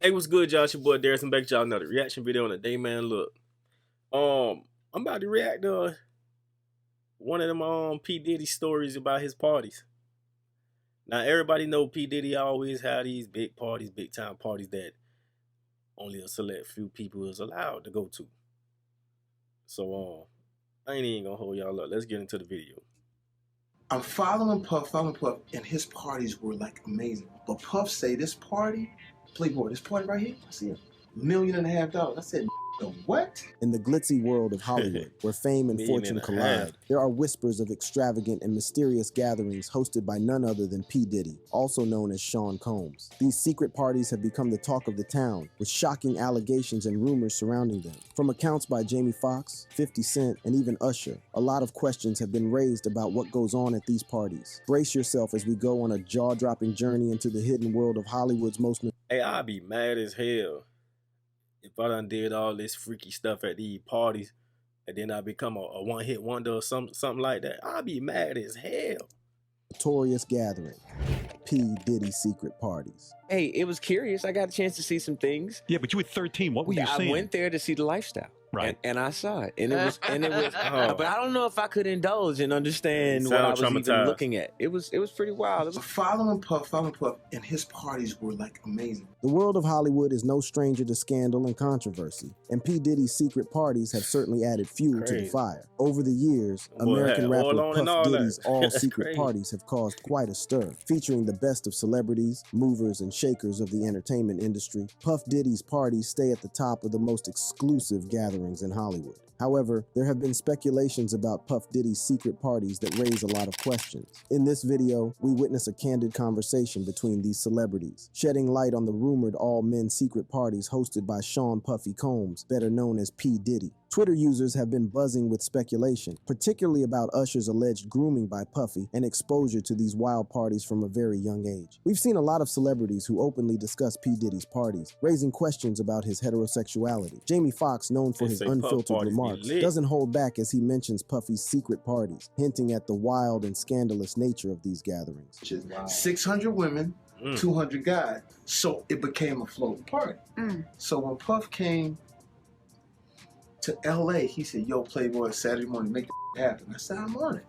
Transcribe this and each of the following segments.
Hey, what's good, y'all? It's your boy Darius. I'm back to y'all another reaction video on the day, man. Look, I'm about to react to one of them P Diddy stories about his parties. Now, everybody know P Diddy always had these big parties, big time parties that only a select few people is allowed to go to. So, I ain't even gonna hold y'all up. Let's get into the video. I'm following Puff, and his parties were like amazing. But Puff say this party, Playboy, this party right here, I see $1.5 million. I said, the what? In the glitzy world of Hollywood, where fame and fortune collide, there are whispers of extravagant and mysterious gatherings hosted by none other than P. Diddy, also known as Sean Combs. These secret parties have become the talk of the town, with shocking allegations and rumors surrounding them. From accounts by Jamie Foxx, 50 Cent, and even Usher, a lot of questions have been raised about what goes on at these parties. Brace yourself as we go on a jaw-dropping journey into the hidden world of Hollywood's most... Hey, I'd be mad as hell if I done did all this freaky stuff at these parties and then I become a one-hit wonder or something like that. I'd be mad as hell. Notorious gathering. P. Diddy secret parties. Hey, it was curious. I got a chance to see some things. Yeah, but you were 13. What were you seeing? I went there to see the lifestyle. Right. And I saw it. And it was but I don't know if I could indulge and understand what I was even looking at. It was pretty wild. It was following Puff, and his parties were like amazing. The world of Hollywood is no stranger to scandal and controversy, and P. Diddy's secret parties have certainly added fuel to the fire. Over the years, American rapper Puff Diddy's all-secret parties have caused quite a stir, featuring the best of celebrities, movers and shakers of the entertainment industry. Puff Diddy's parties stay at the top of the most exclusive gatherings in Hollywood. However, there have been speculations about Puff Diddy's secret parties that raise a lot of questions. In this video, we witness a candid conversation between these celebrities, shedding light on the rumored all-men secret parties hosted by Sean Puffy Combs, better known as P. Diddy. Twitter users have been buzzing with speculation, particularly about Usher's alleged grooming by Puffy and exposure to these wild parties from a very young age. We've seen a lot of celebrities who openly discuss P. Diddy's parties, raising questions about his heterosexuality. Jamie Foxx, known for his unfiltered remarks, doesn't hold back as he mentions Puffy's secret parties, hinting at the wild and scandalous nature of these gatherings. 600 women, 200 guys. So it became a floating party. So when Puff came to LA, he said, yo, Playboy, Saturday morning, make it happen. I said, I'm on it.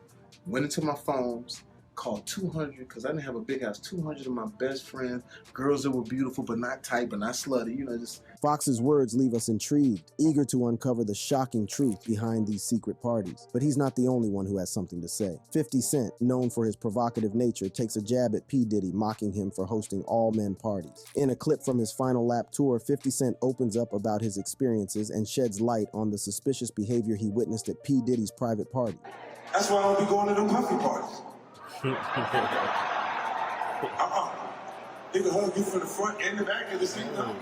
Went into my phones, called 200, because I didn't have a big house, 200 of my best friends, girls that were beautiful but not tight, but not slutty, you know, just... Fox's words leave us intrigued, eager to uncover the shocking truth behind these secret parties. But he's not the only one who has something to say. 50 Cent, known for his provocative nature, takes a jab at P. Diddy, mocking him for hosting all-men parties. In a clip from his final lap tour, 50 Cent opens up about his experiences and sheds light on the suspicious behavior he witnessed at P. Diddy's private party. That's why I don't be going to them Puffy parties. They can hug you from the front and the back at the same time.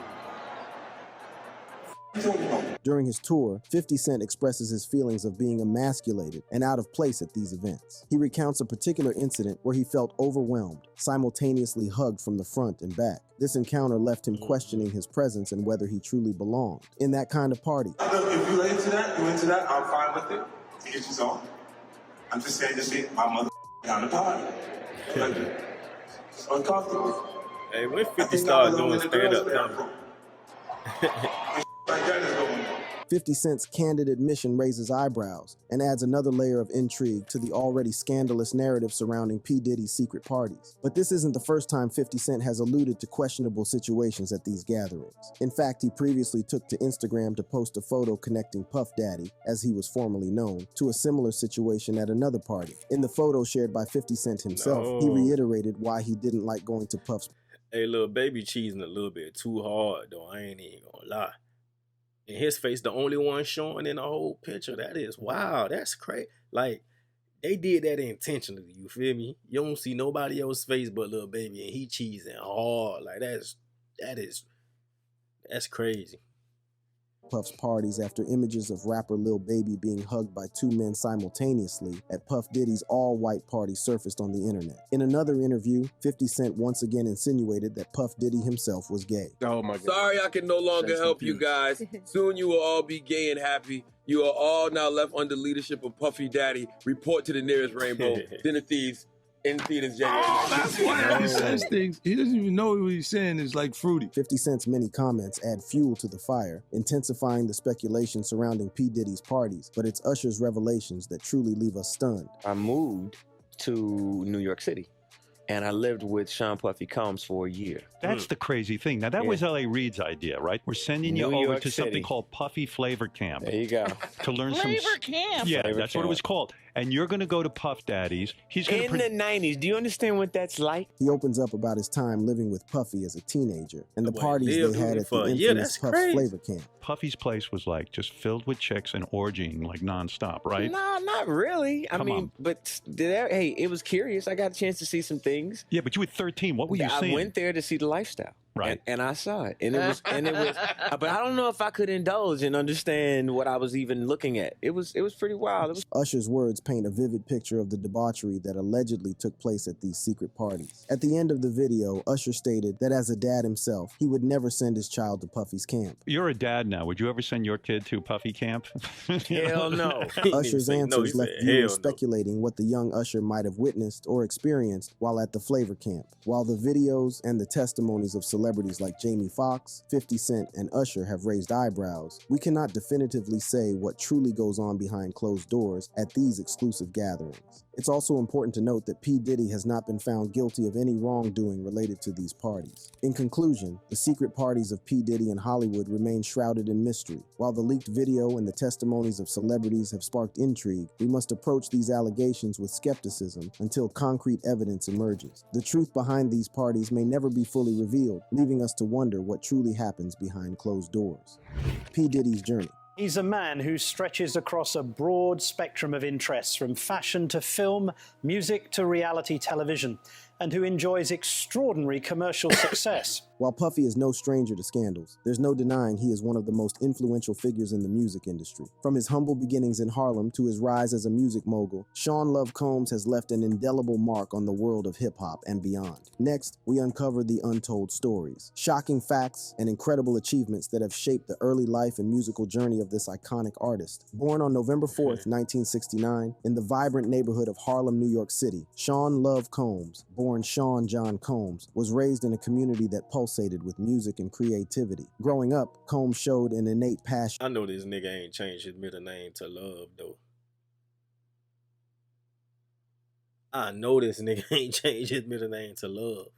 During his tour, 50 Cent expresses his feelings of being emasculated and out of place at these events. He recounts a particular incident where he felt overwhelmed, simultaneously hugged from the front and back. This encounter left him questioning his presence and whether he truly belonged in that kind of party. If you're into that, I'm fine with it. To get you on. I'm just saying, this ain't my mother down the party. Like, it's uncomfortable. Hey, when 50 started doing stand-up comedy? Like that is going on. 50 Cent's candid admission raises eyebrows and adds another layer of intrigue to the already scandalous narrative surrounding P. Diddy's secret parties. But this isn't the first time 50 Cent has alluded to questionable situations at these gatherings. In fact, he previously took to Instagram to post a photo connecting Puff Daddy, as he was formerly known, to a similar situation at another party. In the photo shared by 50 Cent himself, he reiterated why he didn't like going to Puff's. Hey, little baby cheesing a little bit too hard, though. I ain't even gonna lie. And his face, the only one showing in the whole picture. That is wow. That's crazy. Like, they did that intentionally. You feel me? You don't see nobody else's face but little baby, and he cheesing hard. Like, that's crazy. Puff's parties after images of rapper Lil Baby being hugged by two men simultaneously at Puff Diddy's all-white party surfaced on the internet. In another interview, 50 Cent once again insinuated that Puff Diddy himself was gay. Oh my God. Sorry I can no longer help you guys. Soon you will all be gay and happy. You are all now left under leadership of Puffy Daddy. Report to the nearest rainbow. Dinner thieves. in theaters January. Oh, that's why he says things. He doesn't even know what he's saying is like fruity. 50 Cent's many comments add fuel to the fire, intensifying the speculation surrounding P. Diddy's parties, but it's Usher's revelations that truly leave us stunned. I moved to New York City, and I lived with Sean Puffy Combs for a year. That's the crazy thing. Now, that was L.A. Reid's idea, right? We're sending you over to something called Puffy Flavor Camp. There you go. To learn Flavor Camp. Yeah, Flavor that's Camp. what it was called. And you're going to go to Puff Daddy's. He's going in the 90s. Do you understand what that's like? He opens up about his time living with Puffy as a teenager and the parties they had at the infamous Puff's Flavor Camp. Puffy's place was like just filled with chicks and orgying like nonstop, right? No, not really. I mean, but hey, it was curious. I got a chance to see some things. Yeah, but you were 13. What were you seeing? I went there to see the lifestyle. Right. And I saw it. And it was but I don't know if I could indulge and understand what I was even looking at. It was pretty wild. Usher's words paint a vivid picture of the debauchery that allegedly took place at these secret parties. At the end of the video, Usher stated that as a dad himself, he would never send his child to Puffy's camp. You're a dad now. Would you ever send your kid to Puffy camp? Hell no. Usher's answers left viewers speculating what the young Usher might have witnessed or experienced while at the Flavor Camp. While the videos and the testimonies of celebrities like Jamie Foxx, 50 Cent, and Usher have raised eyebrows, we cannot definitively say what truly goes on behind closed doors at these exclusive gatherings. It's also important to note that P. Diddy has not been found guilty of any wrongdoing related to these parties. In conclusion, the secret parties of P. Diddy in Hollywood remain shrouded in mystery. While the leaked video and the testimonies of celebrities have sparked intrigue, we must approach these allegations with skepticism until concrete evidence emerges. The truth behind these parties may never be fully revealed, leaving us to wonder what truly happens behind closed doors. P. Diddy's journey. He's a man who stretches across a broad spectrum of interests, from fashion to film, music to reality television, and who enjoys extraordinary commercial success. While Puffy is no stranger to scandals, there's no denying he is one of the most influential figures in the music industry. From his humble beginnings in Harlem to his rise as a music mogul, Sean Love Combs has left an indelible mark on the world of hip-hop and beyond. Next, we uncover the untold stories, shocking facts, and incredible achievements that have shaped the early life and musical journey of this iconic artist. Born on November 4th, 1969, in the vibrant neighborhood of Harlem, New York City, Sean Love Combs, born Sean John Combs, was raised in a community that pulsated with music and creativity. Growing up, Combs showed an innate passion. I know this nigga ain't changed his middle name to Love, though. I know this nigga ain't changed his middle name to Love.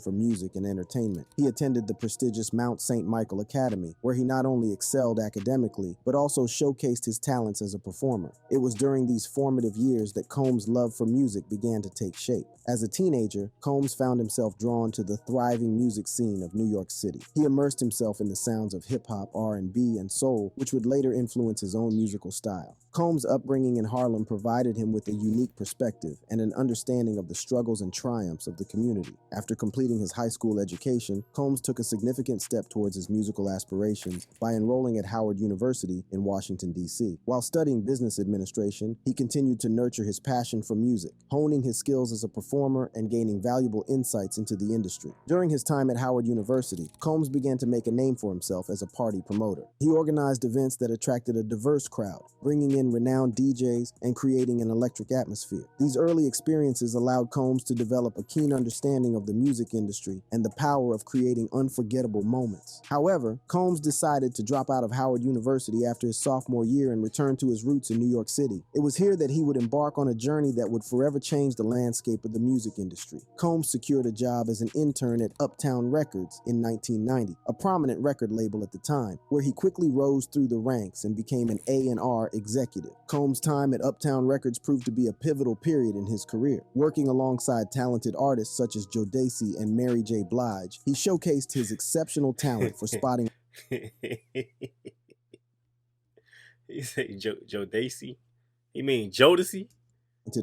For music and entertainment. He attended the prestigious Mount St. Michael Academy, where he not only excelled academically, but also showcased his talents as a performer. It was during these formative years that Combs' love for music began to take shape. As a teenager, Combs found himself drawn to the thriving music scene of New York City. He immersed himself in the sounds of hip-hop, R&B, and soul, which would later influence his own musical style. Combs' upbringing in Harlem provided him with a unique perspective and an understanding of the struggles and triumphs of the community. After completing his high school education, Combs took a significant step towards his musical aspirations by enrolling at Howard University in Washington, D.C. While studying business administration, he continued to nurture his passion for music, honing his skills as a performer and gaining valuable insights into the industry. During his time at Howard University, Combs began to make a name for himself as a party promoter. He organized events that attracted a diverse crowd, bringing in renowned DJs and creating an electric atmosphere. These early experiences allowed Combs to develop a keen understanding of the music industry and the power of creating unforgettable moments. However, Combs decided to drop out of Howard University after his sophomore year and return to his roots in New York City. It was here that he would embark on a journey that would forever change the landscape of the music industry. Combs secured a job as an intern at Uptown Records in 1990, a prominent record label at the time, where he quickly rose through the ranks and became an A&R executive. Combs' time at Uptown Records proved to be a pivotal period in his career. Working alongside talented artists such as Jodeci and Mary J. Blige, he showcased his exceptional talent for spotting... You say Jodeci? You mean Jodeci?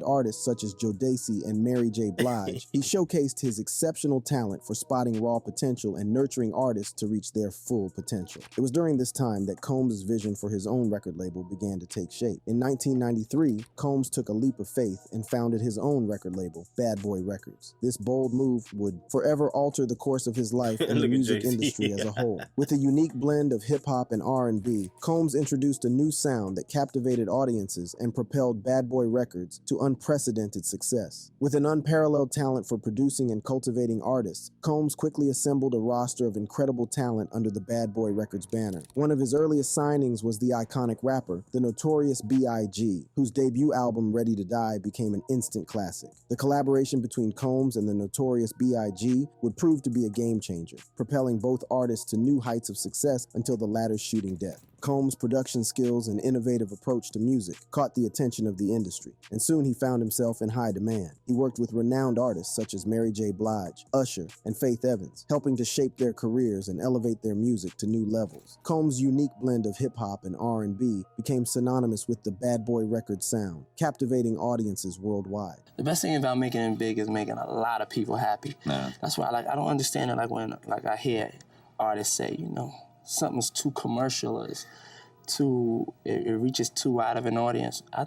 Artists such as Jodeci and Mary J. Blige, he showcased his exceptional talent for spotting raw potential and nurturing artists to reach their full potential. It was during this time that Combs' vision for his own record label began to take shape. In 1993, Combs took a leap of faith and founded his own record label, Bad Boy Records. This bold move would forever alter the course of his life and the music industry as a whole. With a unique blend of hip-hop and R&B, Combs introduced a new sound that captivated audiences and propelled Bad Boy Records to to unprecedented success. With an unparalleled talent for producing and cultivating artists, Combs quickly assembled a roster of incredible talent under the Bad Boy Records banner. One of his earliest signings was the iconic rapper, the Notorious B.I.G., whose debut album, Ready to Die, became an instant classic. The collaboration between Combs and the Notorious B.I.G. would prove to be a game changer, propelling both artists to new heights of success until the latter's shooting death. Combs' production skills and innovative approach to music caught the attention of the industry, and soon he found himself in high demand. He worked with renowned artists such as Mary J. Blige, Usher, and Faith Evans, helping to shape their careers and elevate their music to new levels. Combs' unique blend of hip-hop and R&B became synonymous with the Bad Boy Records sound, captivating audiences worldwide. The best thing about making it big is making a lot of people happy. That's why I don't understand it when I hear artists say, something's too commercial, it reaches too wide of an audience. I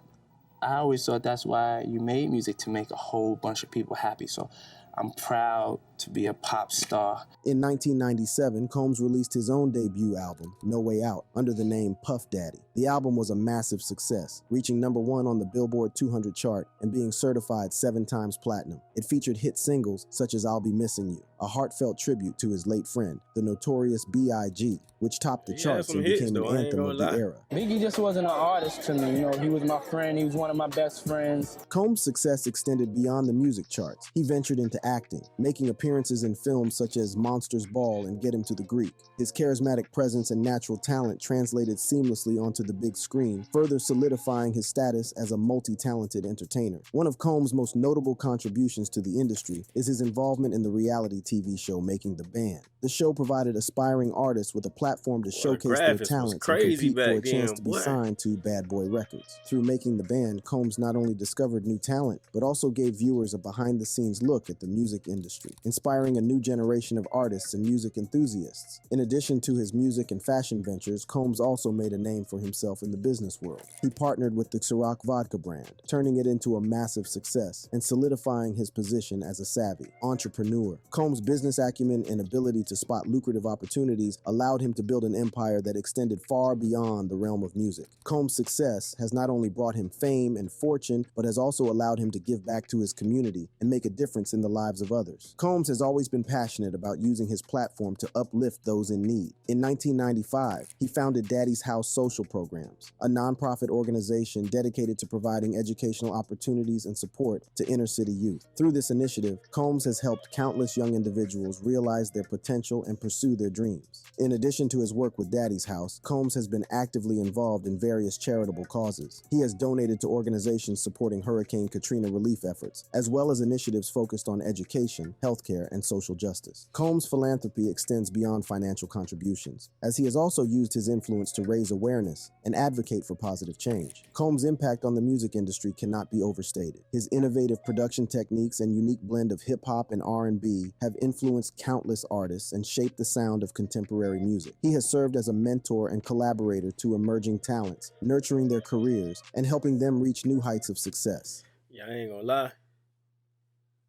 always thought that's why you made music, to make a whole bunch of people happy. So I'm proud to be a pop star. In 1997, Combs released his own debut album, No Way Out, under the name Puff Daddy. The album was a massive success, reaching #1 on the Billboard 200 chart and being certified 7 times platinum. It featured hit singles such as I'll Be Missing You, a heartfelt tribute to his late friend, the Notorious B.I.G., which topped the charts and became an anthem of the era. Biggie just wasn't an artist to me, he was my friend, he was one of my best friends. Combs' success extended beyond the music charts. He ventured into acting, making appearances in films such as Monsters Ball and Get Him to the Greek. His charismatic presence and natural talent translated seamlessly onto the big screen, further solidifying his status as a multi-talented entertainer. One of Combs' most notable contributions to the industry is his involvement in the reality TV show Making the Band. The show provided aspiring artists with a platform to showcase their talents and compete for a chance to be signed to Bad Boy Records. Through Making the Band, Combs not only discovered new talent, but also gave viewers a behind-the-scenes look at the music industry, inspiring a new generation of artists and music enthusiasts. In addition to his music and fashion ventures, Combs also made a name for himself in the business world. He partnered with the Ciroc vodka brand, turning it into a massive success and solidifying his position as a savvy entrepreneur. Combs' business acumen and ability to spot lucrative opportunities allowed him to build an empire that extended far beyond the realm of music. Combs' success has not only brought him fame and fortune, but has also allowed him to give back to his community and make a difference in the lives of others. Combs has always been passionate about using his platform to uplift those in need. In 1995, he founded Daddy's House Social Programs, a nonprofit organization dedicated to providing educational opportunities and support to inner-city youth. Through this initiative, Combs has helped countless young individuals realize their potential and pursue their dreams. In addition to his work with Daddy's House, Combs has been actively involved in various charitable causes. He has donated to organizations supporting Hurricane Katrina relief efforts, as well as initiatives focused on education, healthcare, and social justice. Combs' philanthropy extends beyond financial contributions, as he has also used his influence to raise awareness and advocate for positive change. Combs' impact on the music industry cannot be overstated. His innovative production techniques and unique blend of hip-hop and R&B have influenced countless artists and shaped the sound of contemporary music. He has served as a mentor and collaborator to emerging talents, nurturing their careers and helping them reach new heights of success. Yeah, I ain't gonna lie.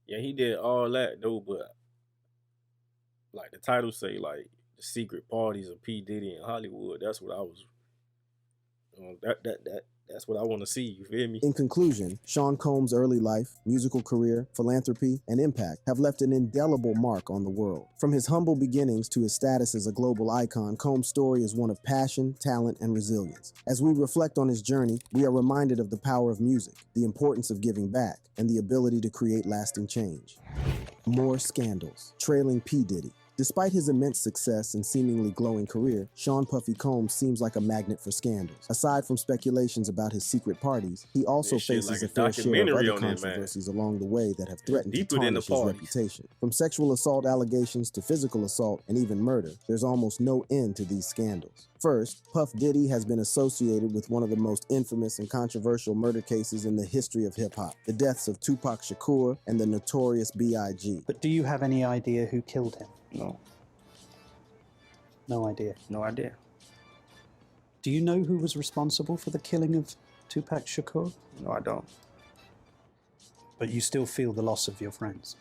Yeah, he did all that though, but like the title say, like the secret parties of P. Diddy in Hollywood. That's what I was. That's what I want to see. You feel me? In conclusion, Sean Combs' early life, musical career, philanthropy, and impact have left an indelible mark on the world. From his humble beginnings to his status as a global icon, Combs' story is one of passion, talent, and resilience. As we reflect on his journey, we are reminded of the power of music, the importance of giving back, and the ability to create lasting change. More scandals, trailing P. Diddy. Despite his immense success and seemingly glowing career, Sean Puffy Combs seems like a magnet for scandals. Aside from speculations about his secret parties, he also faces a fair share of other controversies along the way that have threatened to tarnish his reputation. From sexual assault allegations to physical assault and even murder, there's almost no end to these scandals. First, Puff Diddy has been associated with one of the most infamous and controversial murder cases in the history of hip-hop, the deaths of Tupac Shakur and the Notorious B.I.G. But do you have any idea who killed him? No. No idea? No idea. Do you know who was responsible for the killing of Tupac Shakur? No, I don't. But you still feel the loss of your friends?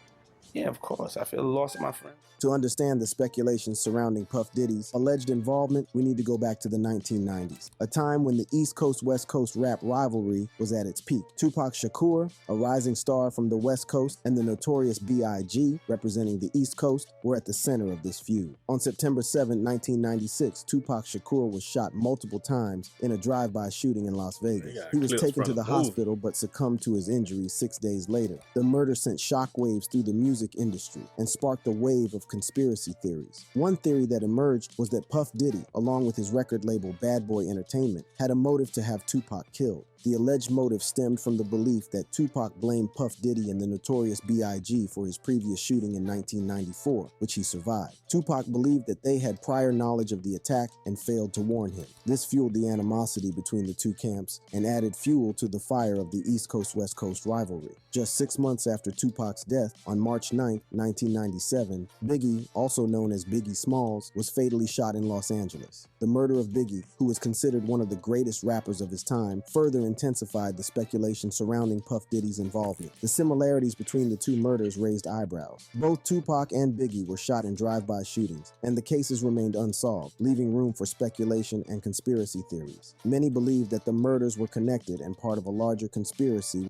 Yeah, of course. I feel the loss of my friend. To understand the speculations surrounding Puff Diddy's alleged involvement, we need to go back to the 1990s, a time when the East Coast-West Coast rap rivalry was at its peak. Tupac Shakur, a rising star from the West Coast, and the notorious B.I.G., representing the East Coast, were at the center of this feud. On September 7, 1996, Tupac Shakur was shot multiple times in a drive-by shooting in Las Vegas. He was taken to the hospital but succumbed to his injuries 6 days later. The murder sent shockwaves through the music industry and sparked a wave of conspiracy theories. One theory that emerged was that Puff Diddy, along with his record label Bad Boy Entertainment, had a motive to have Tupac killed. The alleged motive stemmed from the belief that Tupac blamed Puff Diddy and the notorious B.I.G. for his previous shooting in 1994, which he survived. Tupac believed that they had prior knowledge of the attack and failed to warn him. This fueled the animosity between the two camps and added fuel to the fire of the East Coast-West Coast rivalry. Just 6 months after Tupac's death, on March 9, 1997, Biggie, also known as Biggie Smalls, was fatally shot in Los Angeles. The murder of Biggie, who was considered one of the greatest rappers of his time, further intensified the speculation surrounding Puff Diddy's involvement. The similarities between the two murders raised eyebrows. Both Tupac and Biggie were shot in drive-by shootings, and the cases remained unsolved, leaving room for speculation and conspiracy theories. Many believe that the murders were connected and part of a larger conspiracy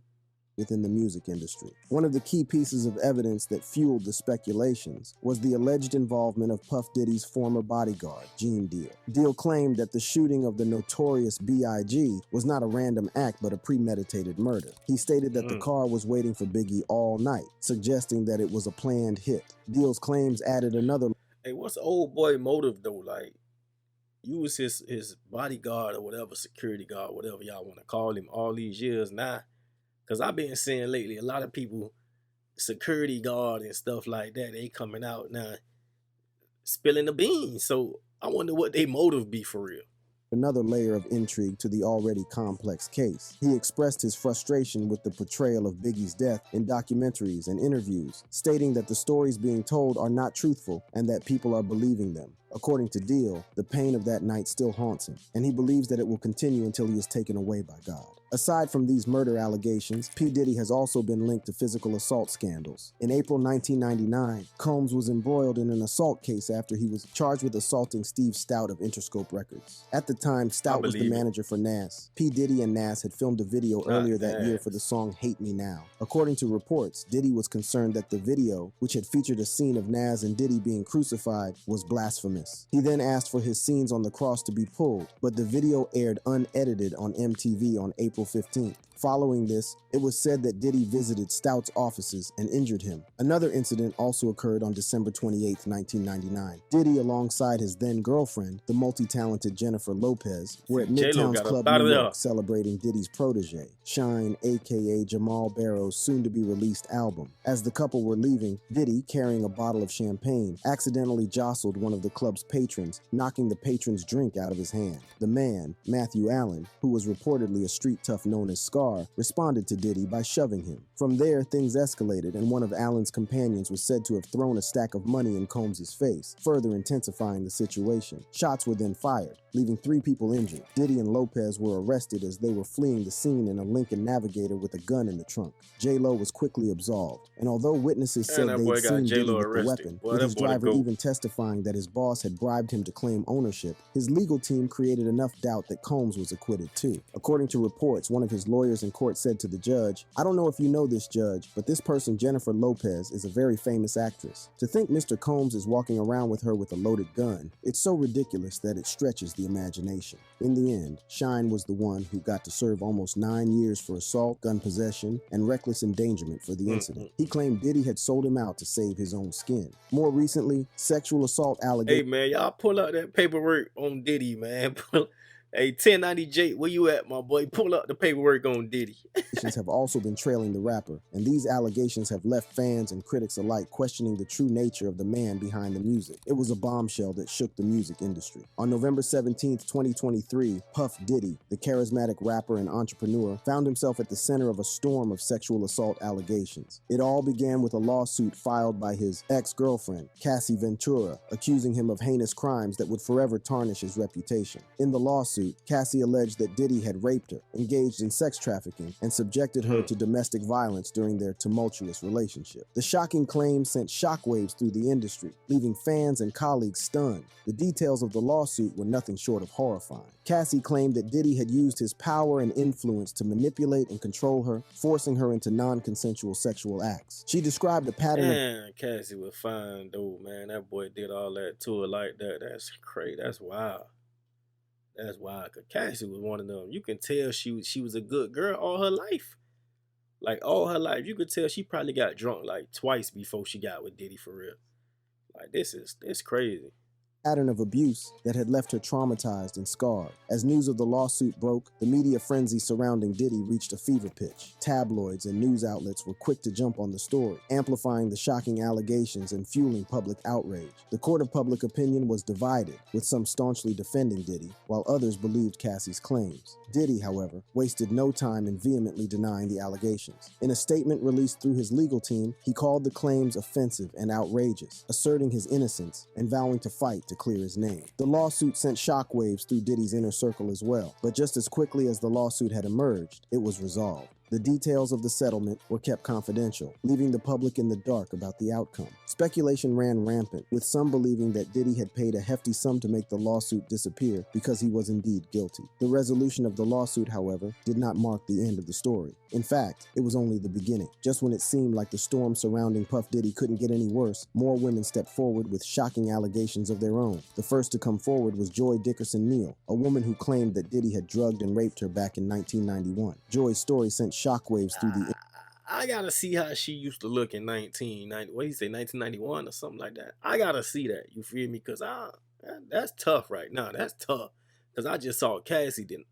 within the music industry. One of the key pieces of evidence that fueled the speculations was the alleged involvement of Puff Diddy's former bodyguard, Gene Deal. Deal claimed that the shooting of the notorious B.I.G. was not a random act but a premeditated murder. He stated that the car was waiting for Biggie all night, suggesting that it was a planned hit. Deal's claims added another... Hey, what's the old boy motive though? Like, you was his bodyguard or whatever, security guard, whatever y'all want to call him, all these years now. Because I've been seeing lately a lot of people, security guard and stuff like that, they coming out now spilling the beans. So I wonder what their motive be for real. Another layer of intrigue to the already complex case. He expressed his frustration with the portrayal of Biggie's death in documentaries and interviews, stating that the stories being told are not truthful and that people are believing them. According to Deal, the pain of that night still haunts him, and he believes that it will continue until he is taken away by God. Aside from these murder allegations, P. Diddy has also been linked to physical assault scandals. In April 1999, Combs was embroiled in an assault case after he was charged with assaulting Steve Stout of Interscope Records. At the time, Stout was the manager for Nas. P. Diddy and Nas had filmed a video earlier that year for the song Hate Me Now. According to reports, Diddy was concerned that the video, which had featured a scene of Nas and Diddy being crucified, was blasphemous. He then asked for his scenes on the cross to be pulled, but the video aired unedited on MTV on April 15th. Following this, it was said that Diddy visited Stout's offices and injured him. Another incident also occurred on December 28, 1999. Diddy, alongside his then-girlfriend, the multi-talented Jennifer Lopez, were at Midtown's Club New York celebrating Diddy's protege, Shine, aka Jamal Barrow's soon-to-be-released album. As the couple were leaving, Diddy, carrying a bottle of champagne, accidentally jostled one of the club's patrons, knocking the patron's drink out of his hand. The man, Matthew Allen, who was reportedly a street tough known as Scar, responded to Diddy by shoving him. From there, things escalated, and one of Allen's companions was said to have thrown a stack of money in Combs' face, further intensifying the situation. Shots were then fired, leaving 3 people injured. Diddy and Lopez were arrested as they were fleeing the scene in a Lincoln Navigator with a gun in the trunk. J-Lo was quickly absolved, and although witnesses said they'd seen Diddy with the weapon, with his driver even testifying that his boss had bribed him to claim ownership, his legal team created enough doubt that Combs was acquitted too. According to reports, one of his lawyers in court said to the judge, "I don't know if you know this, Judge, but this person, Jennifer Lopez, is a very famous actress. To think Mr. Combs is walking around with her with a loaded gun, it's so ridiculous that it stretches the imagination." In the end, Shine was the one who got to serve almost 9 years for assault, gun possession, and reckless endangerment for the incident. He claimed Diddy had sold him out to save his own skin. More recently, sexual assault allegations... Hey man, y'all pull out that paperwork on Diddy, man. Hey, 1090J, where you at, my boy? Pull up the paperwork on Diddy. have also been trailing the rapper, and these allegations have left fans and critics alike questioning the true nature of the man behind the music. It was a bombshell that shook the music industry. On November 17, 2023, Puff Diddy, the charismatic rapper and entrepreneur, found himself at the center of a storm of sexual assault allegations. It all began with a lawsuit filed by his ex-girlfriend, Cassie Ventura, accusing him of heinous crimes that would forever tarnish his reputation. In the lawsuit, lawsuit, Cassie alleged that Diddy had raped her, engaged in sex trafficking, and subjected her to domestic violence during their tumultuous relationship. The shocking claim sent shockwaves through the industry, leaving fans and colleagues stunned. The details of the lawsuit were nothing short of horrifying. Cassie claimed that Diddy had used his power and influence to manipulate and control her, forcing her into non-consensual sexual acts. She described a pattern of... Cassie was fine, though, man. That boy did all that to her like that. That's crazy. That's wild. That's wild. Because Cassie was one of them. You can tell she was a good girl all her life. Like, all her life. You could tell she probably got drunk like twice before she got with Diddy, for real. Like, this crazy. Pattern of abuse that had left her traumatized and scarred. As news of the lawsuit broke, the media frenzy surrounding Diddy reached a fever pitch. Tabloids and news outlets were quick to jump on the story, amplifying the shocking allegations and fueling public outrage. The court of public opinion was divided, with some staunchly defending Diddy, while others believed Cassie's claims. Diddy, however, wasted no time in vehemently denying the allegations. In a statement released through his legal team, he called the claims offensive and outrageous, asserting his innocence and vowing to fight to clear his name. The lawsuit sent shockwaves through Diddy's inner circle as well, but just as quickly as the lawsuit had emerged, it was resolved. The details of the settlement were kept confidential, leaving the public in the dark about the outcome. Speculation ran rampant, with some believing that Diddy had paid a hefty sum to make the lawsuit disappear because he was indeed guilty. The resolution of the lawsuit, however, did not mark the end of the story. In fact, it was only the beginning. Just when it seemed like the storm surrounding Puff Diddy couldn't get any worse, more women stepped forward with shocking allegations of their own. The first to come forward was Joy Dickerson Neal, a woman who claimed that Diddy had drugged and raped her back in 1991. Joy's story sent shockwaves through the... I gotta see how she used to look in 1991 or something like that. I gotta see that, you feel me? Because that's tough right now. That's tough. Because I just saw Cassie didn't.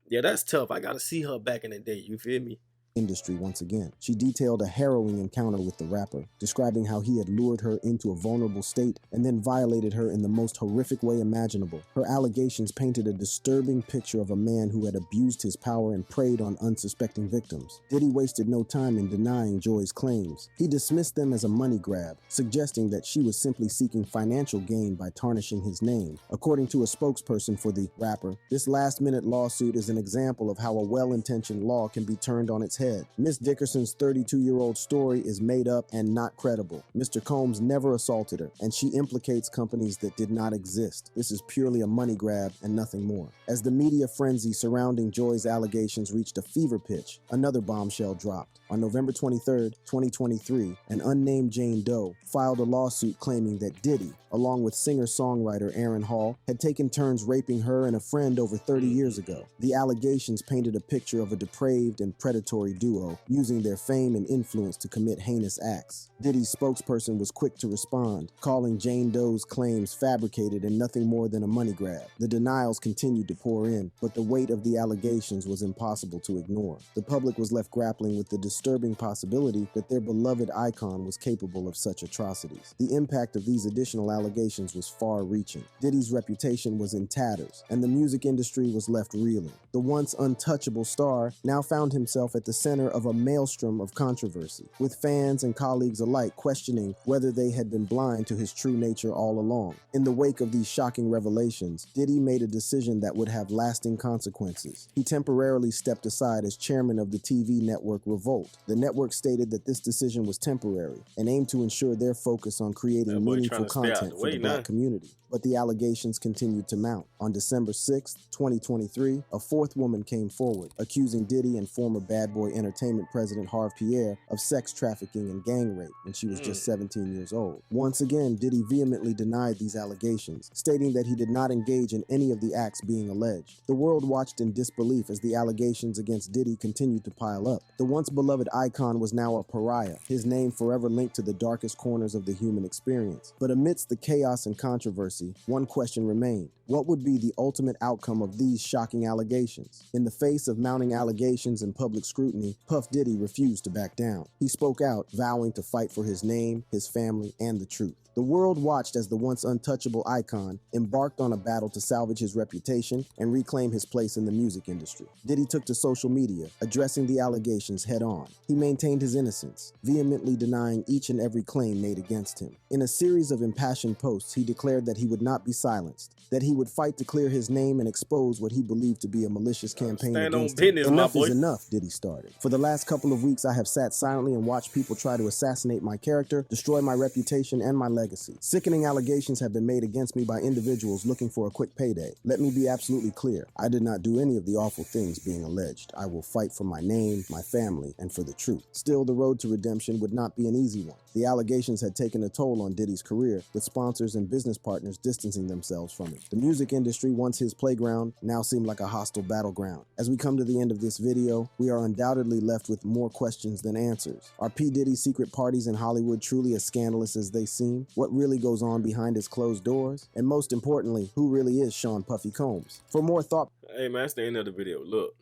Yeah, that's tough. I gotta see her back in the day, you feel me? Industry once again. She detailed a harrowing encounter with the rapper, describing how he had lured her into a vulnerable state and then violated her in the most horrific way imaginable. Her allegations painted a disturbing picture of a man who had abused his power and preyed on unsuspecting victims. Diddy wasted no time in denying Joy's claims. He dismissed them as a money grab, suggesting that she was simply seeking financial gain by tarnishing his name. According to a spokesperson for the rapper, this last-minute lawsuit is an example of how a well-intentioned law can be turned on its head. Miss Dickerson's 32-year-old story is made up and not credible. Mr. Combs never assaulted her, and she implicates companies that did not exist. This is purely a money grab and nothing more. As the media frenzy surrounding Joy's allegations reached a fever pitch, another bombshell dropped. On November 23, 2023, an unnamed Jane Doe filed a lawsuit claiming that Diddy, along with singer-songwriter Aaron Hall, had taken turns raping her and a friend over 30 years ago. The allegations painted a picture of a depraved and predatory duo, using their fame and influence to commit heinous acts. Diddy's spokesperson was quick to respond, calling Jane Doe's claims fabricated and nothing more than a money grab. The denials continued to pour in, but the weight of the allegations was impossible to ignore. The public was left grappling with the disturbing possibility that their beloved icon was capable of such atrocities. The impact of these additional allegations was far-reaching. Diddy's reputation was in tatters, and the music industry was left reeling. The once untouchable star now found himself at the center of a maelstrom of controversy, with fans and colleagues alike questioning whether they had been blind to his true nature all along. In the wake of these shocking revelations, Diddy made a decision that would have lasting consequences. He temporarily stepped aside as chairman of the TV network Revolt. The network stated that this decision was temporary and aimed to ensure their focus on creating meaningful content for the Black community. But the allegations continued to mount. On December 6, 2023, a fourth woman came forward, accusing Diddy and former Bad Boy Entertainment president Harve Pierre of sex trafficking and gang rape when she was just 17 years old. Once again, Diddy vehemently denied these allegations, stating that he did not engage in any of the acts being alleged. The world watched in disbelief as the allegations against Diddy continued to pile up. The once beloved icon was now a pariah, his name forever linked to the darkest corners of the human experience. But amidst the chaos and controversy, one question remained. What would be the ultimate outcome of these shocking allegations? In the face of mounting allegations and public scrutiny, Puff Diddy refused to back down. He spoke out, vowing to fight for his name, his family, and the truth. The world watched as the once untouchable icon embarked on a battle to salvage his reputation and reclaim his place in the music industry. Diddy took to social media, addressing the allegations head-on. He maintained his innocence, vehemently denying each and every claim made against him. In a series of impassioned posts, he declared that he would not be silenced, that he would fight to clear his name and expose what he believed to be a malicious campaign Stand on against business, him. my Enough boy. is enough, Diddy started. For the last couple of weeks, I have sat silently and watched people try to assassinate my character, destroy my reputation and my legacy. Sickening allegations have been made against me by individuals looking for a quick payday. Let me be absolutely clear. I did not do any of the awful things being alleged. I will fight for my name, my family, and for the truth. Still, the road to redemption would not be an easy one. The allegations had taken a toll on Diddy's career, with sponsors and business partners distancing themselves from it. The music industry, once his playground, now seemed like a hostile battleground. As we come to the end of this video, we are undoubtedly left with more questions than answers. Are P. Diddy's secret parties in Hollywood truly as scandalous as they seem? What really goes on behind his closed doors? And most importantly, who really is Sean Puffy Combs? For more thought... Hey man, that's the end of the video. Look,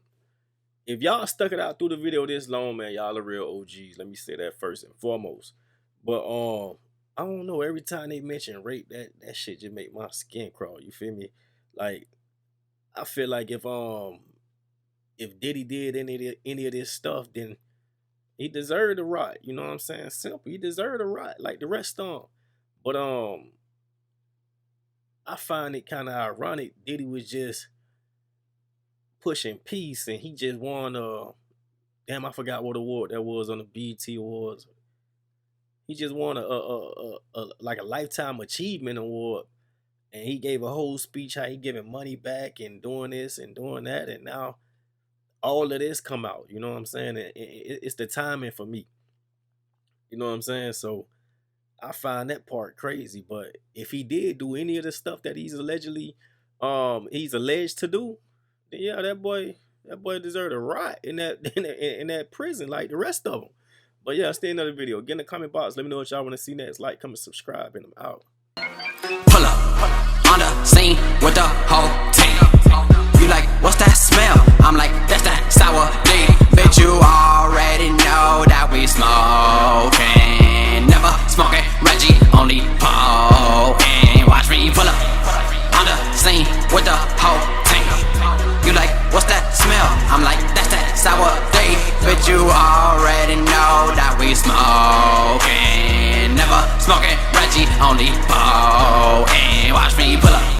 if y'all stuck it out through the video this long, man, y'all are real OGs. Let me say that first and foremost. But I don't know, every time they mention rape, that shit just make my skin crawl. You feel me? Like, I feel like if Diddy did any of this stuff, then he deserved a rot. You know what I'm saying? Simple. He deserved a rot like the rest of them. But I find it kind of ironic. Diddy was just pushing peace, and he just won damn, I forgot what award that was on the BET Awards. He just won like a lifetime achievement award, and he gave a whole speech how he giving money back and doing this and doing that, and now all of this come out. You know what I'm saying? It's the timing for me. You know what I'm saying? So I find that part crazy. But if he did do any of the stuff that he's allegedly alleged to do, then yeah, that boy deserved a rot in that prison like the rest of them. But yeah, stay in another video. Get in the comment box. Let me know what y'all want to see next. Like, comment, subscribe, and I'm out. Pull up on the scene with the whole team. You like, what's that smell? I'm like, that's that sour D. Bitch, you already know that we smoking. Never smoking, Reggie, only poking. Watch me pull up on the scene with the whole team. You like, what's that smell? I'm like, that's that sour D. Bitch, you already know that we smoking. Never smoking, Reggie, only poking. Watch me pull up.